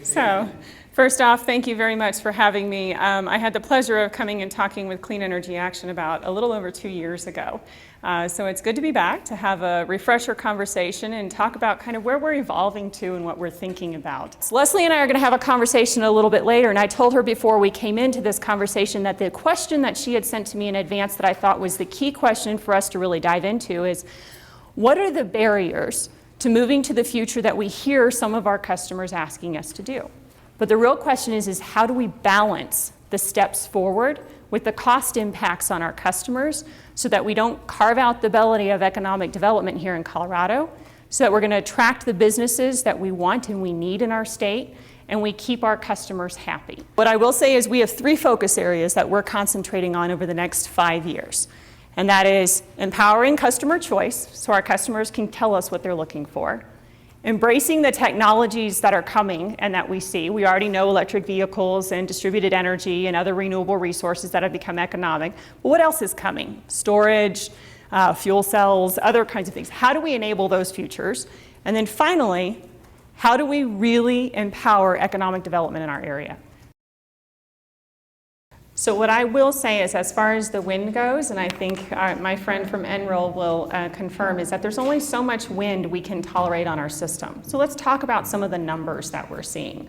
So, first off, thank you very much for having me. I had the pleasure of coming and talking with Clean Energy Action about a little over 2 years ago. So it's good to be back to have a refresher conversation and talk about kind of where we're evolving to and what we're thinking about. So Leslie and I are going to have a conversation a little bit later, and I told her before we came into this conversation that the question that she had sent to me in advance that I thought was the key question for us to really dive into is, what are the barriers to moving to the future that we hear some of our customers asking us to do? But the real question is how do we balance the steps forward with the cost impacts on our customers so that we don't carve out the belly of economic development here in Colorado, so that we're going to attract the businesses that we want and we need in our state, and we keep our customers happy. What I will say is we have 3 focus areas that we're concentrating on over the next 5 years. And that is empowering customer choice so our customers can tell us what they're looking for. Embracing the technologies that are coming and that we see. We already know electric vehicles and distributed energy and other renewable resources that have become economic. But what else is coming? Storage, fuel cells, other kinds of things. How do we enable those futures? And then finally, how do we really empower economic development in our area? So what I will say is, as far as the wind goes, and I think my friend from NREL will confirm, is that there's only so much wind we can tolerate on our system. So let's talk about some of the numbers that we're seeing.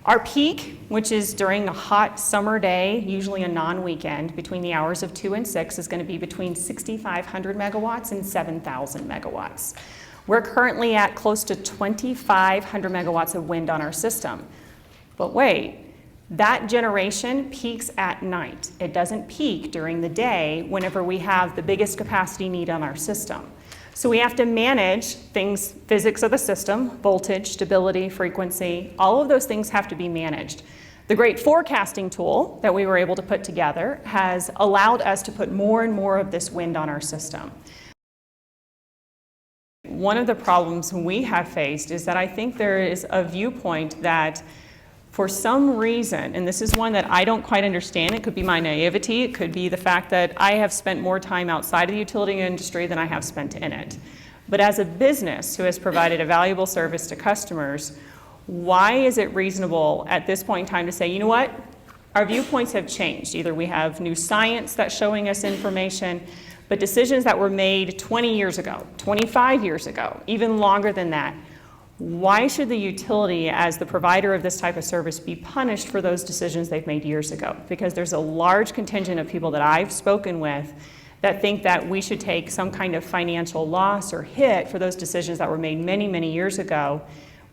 Our peak, which is during a hot summer day, usually a non-weekend, between the hours of 2 and 6, is going to be between 6,500 megawatts and 7,000 megawatts. We're currently at close to 2,500 megawatts of wind on our system. But wait. That generation peaks at night. It doesn't peak during the day whenever we have the biggest capacity need on our system. So we have to manage things, physics of the system, voltage, stability, frequency, all of those things have to be managed. The great forecasting tool that we were able to put together has allowed us to put more and more of this wind on our system. One of the problems we have faced is that I think there is a viewpoint that for some reason, and this is one that I don't quite understand, it could be my naivety, it could be the fact that I have spent more time outside of the utility industry than I have spent in it. But as a business who has provided a valuable service to customers, why is it reasonable at this point in time to say, you know what, our viewpoints have changed. Either we have new science that's showing us information, but decisions that were made 20 years ago, 25 years ago, even longer than that, why should the utility, as the provider of this type of service, be punished for those decisions they've made years ago? Because there's a large contingent of people that I've spoken with that think that we should take some kind of financial loss or hit for those decisions that were made many, many years ago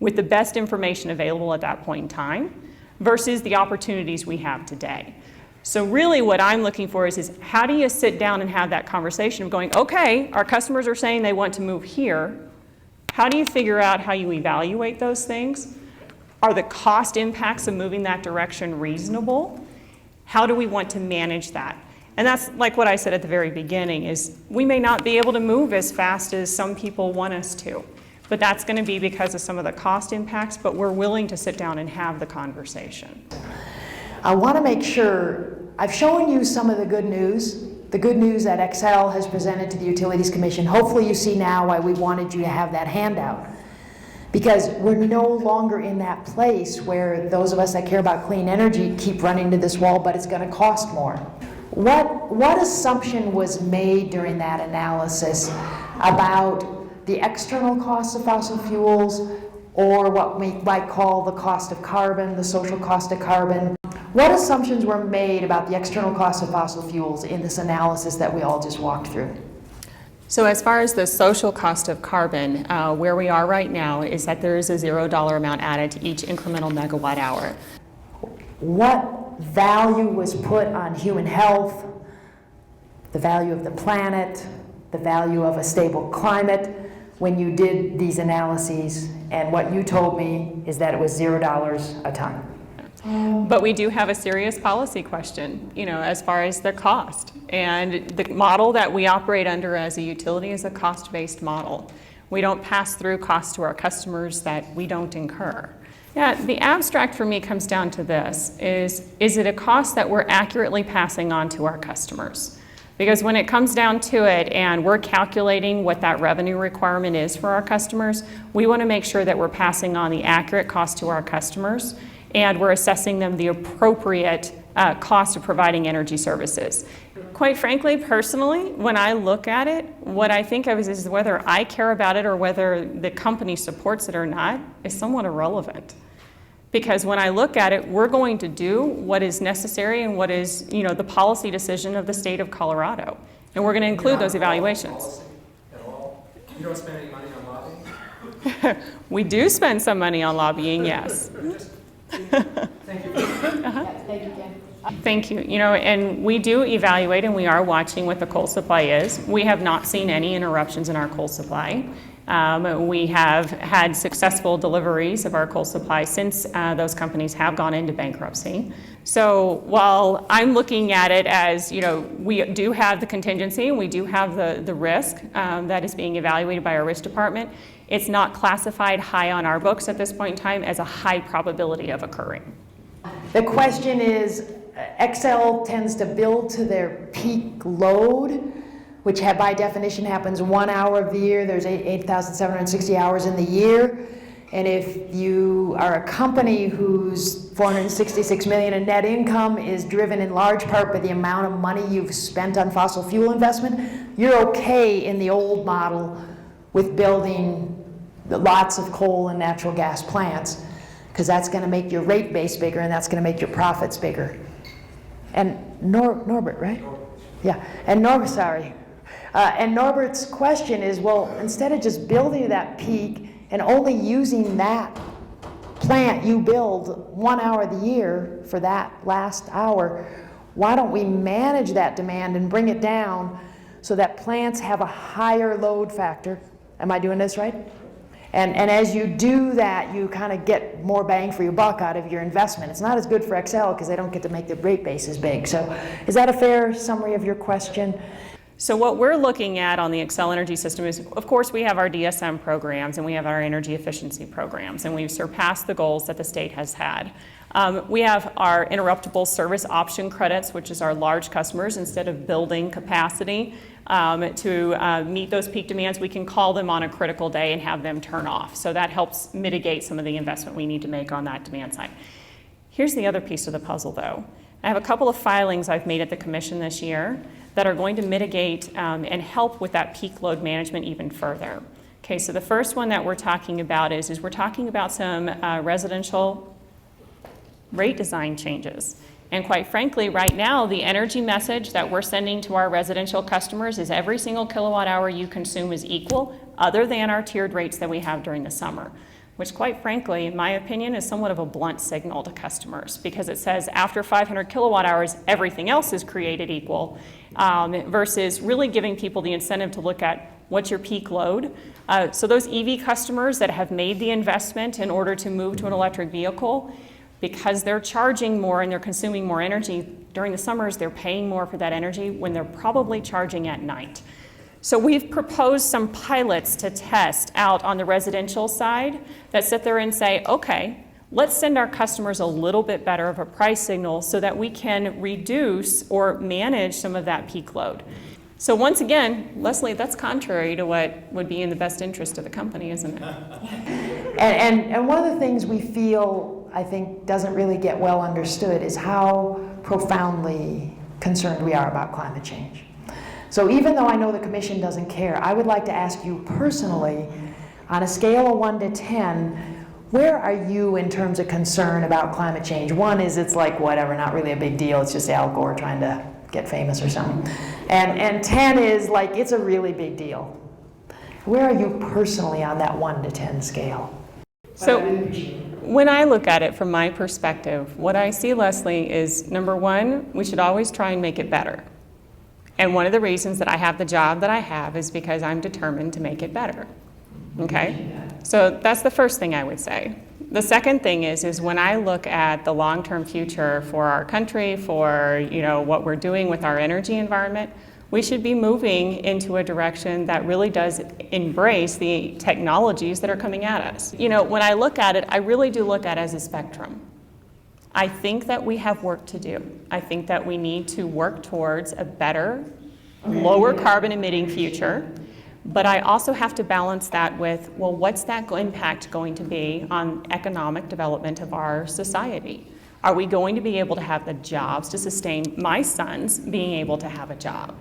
with the best information available at that point in time versus the opportunities we have today. So really what I'm looking for is how do you sit down and have that conversation of going, okay, our customers are saying they want to move here. How do you figure out how you evaluate those things? Are the cost impacts of moving that direction reasonable? How do we want to manage that? And that's like what I said at the very beginning is we may not be able to move as fast as some people want us to, but that's going to be because of some of the cost impacts, but we're willing to sit down and have the conversation. I want to make sure I've shown you some of the good news that Xcel has presented to the Utilities Commission. Hopefully you see now why we wanted you to have that handout. Because we're no longer in that place where those of us that care about clean energy keep running to this wall, but it's going to cost more. What assumption was made during that analysis about the external costs of fossil fuels, or what we might call the cost of carbon, the social cost of carbon? What assumptions were made about the external cost of fossil fuels in this analysis that we all just walked through? So as far as the social cost of carbon, where we are right now is that there is a $0 amount added to each incremental megawatt hour. What value was put on human health, the value of the planet, the value of a stable climate when you did these analyses? And what you told me is that it was $0 a ton. But we do have a serious policy question, as far as the cost. And the model that we operate under as a utility is a cost-based model. We don't pass through costs to our customers that we don't incur. Yeah, the abstract for me comes down to this, is it a cost that we're accurately passing on to our customers? Because when it comes down to it and we're calculating what that revenue requirement is for our customers, we want to make sure that we're passing on the accurate cost to our customers and we're assessing them the appropriate cost of providing energy services. Quite frankly, personally, when I look at it, what I think of is whether I care about it or whether the company supports it or not is somewhat irrelevant. Because when I look at it, we're going to do what is necessary and what is, the policy decision of the state of Colorado. And we're going to include those evaluations. At all? You don't spend any money on lobbying? We do spend some money on lobbying, yes. Thank you. Thank you, Ken. Thank you. And we do evaluate and we are watching what the coal supply is. We have not seen any interruptions in our coal supply. We have had successful deliveries of our coal supply since those companies have gone into bankruptcy. So while I'm looking at it as, we do have the contingency and we do have the risk that is being evaluated by our risk department, it's not classified high on our books at this point in time as a high probability of occurring. The question is, Xcel tends to build to their peak load, which by definition happens 1 hour of the year. There's 8,760 hours in the year. And if you are a company whose $466 million in net income is driven in large part by the amount of money you've spent on fossil fuel investment, you're okay in the old model with building lots of coal and natural gas plants, because that's going to make your rate base bigger and that's going to make your profits bigger. And Norbert, right? Yeah, and and Norbert's question is, well, instead of just building that peak and only using that plant you build 1 hour of the year for that last hour, why don't we manage that demand and bring it down so that plants have a higher load factor? Am I doing this right? And as you do that, you kind of get more bang for your buck out of your investment. It's not as good for Xcel because they don't get to make the rate base as big. So is that a fair summary of your question? So what we're looking at on the Xcel Energy system is, of course, we have our DSM programs and we have our energy efficiency programs, and we've surpassed the goals that the state has had. We have our interruptible service option credits, which is our large customers. Instead of building capacity to meet those peak demands, we can call them on a critical day and have them turn off. So that helps mitigate some of the investment we need to make on that demand side. Here's the other piece of the puzzle, though. I have a couple of filings I've made at the commission this year that are going to mitigate and help with that peak load management even further. Okay, so the first one that we're talking about is we're talking about some residential rate design changes. And quite frankly, right now, the energy message that we're sending to our residential customers is every single kilowatt hour you consume is equal, other than our tiered rates that we have during the summer, which quite frankly, in my opinion, is somewhat of a blunt signal to customers, because it says after 500 kilowatt hours, everything else is created equal, versus really giving people the incentive to look at what's your peak load. So those EV customers that have made the investment in order to move to an electric vehicle, because they're charging more and they're consuming more energy during the summers, they're paying more for that energy when they're probably charging at night. So we've proposed some pilots to test out on the residential side that sit there and say, okay, let's send our customers a little bit better of a price signal so that we can reduce or manage some of that peak load. So once again, Leslie, that's contrary to what would be in the best interest of the company, isn't it? And one of the things we feel, I think, doesn't really get well understood is how profoundly concerned we are about climate change. So even though I know the commission doesn't care, I would like to ask you personally, on a scale of 1 to 10, where are you in terms of concern about climate change? 1 is it's like whatever, not really a big deal, it's just Al Gore trying to get famous or something. And 10 is like it's a really big deal. Where are you personally on that 1 to 10 scale? So when I look at it from my perspective, what I see, Leslie, is number 1, we should always try and make it better. And one of the reasons that I have the job that I have is because I'm determined to make it better. Okay? So that's the first thing I would say. The second thing is when I look at the long-term future for our country, for what we're doing with our energy environment, we should be moving into a direction that really does embrace the technologies that are coming at us. When I look at it, I really do look at it as a spectrum. I think that we have work to do. I think that we need to work towards a better lower carbon emitting future, but I also have to balance that with, well, what's that impact going to be on economic development of our society? Are we going to be able to have the jobs to sustain my sons being able to have a job?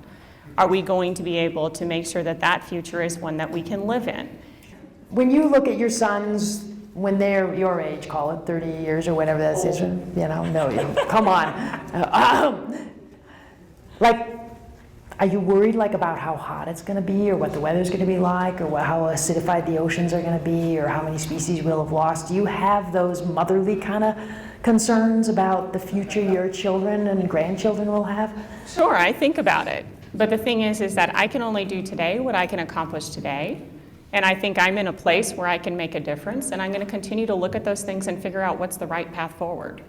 Are we going to be able to make sure that that future is one that we can live in? When you look at your sons, when they're your age, call it 30 years or whatever that is, come on. Like, are you worried like about how hot it's going to be, or what the weather's going to be like, or how acidified the oceans are going to be, or how many species we'll have lost? Do you have those motherly kind of concerns about the future your children and grandchildren will have? Sure, I think about it. But the thing is that I can only do today what I can accomplish today. And I think I'm in a place where I can make a difference, and I'm going to continue to look at those things and figure out what's the right path forward.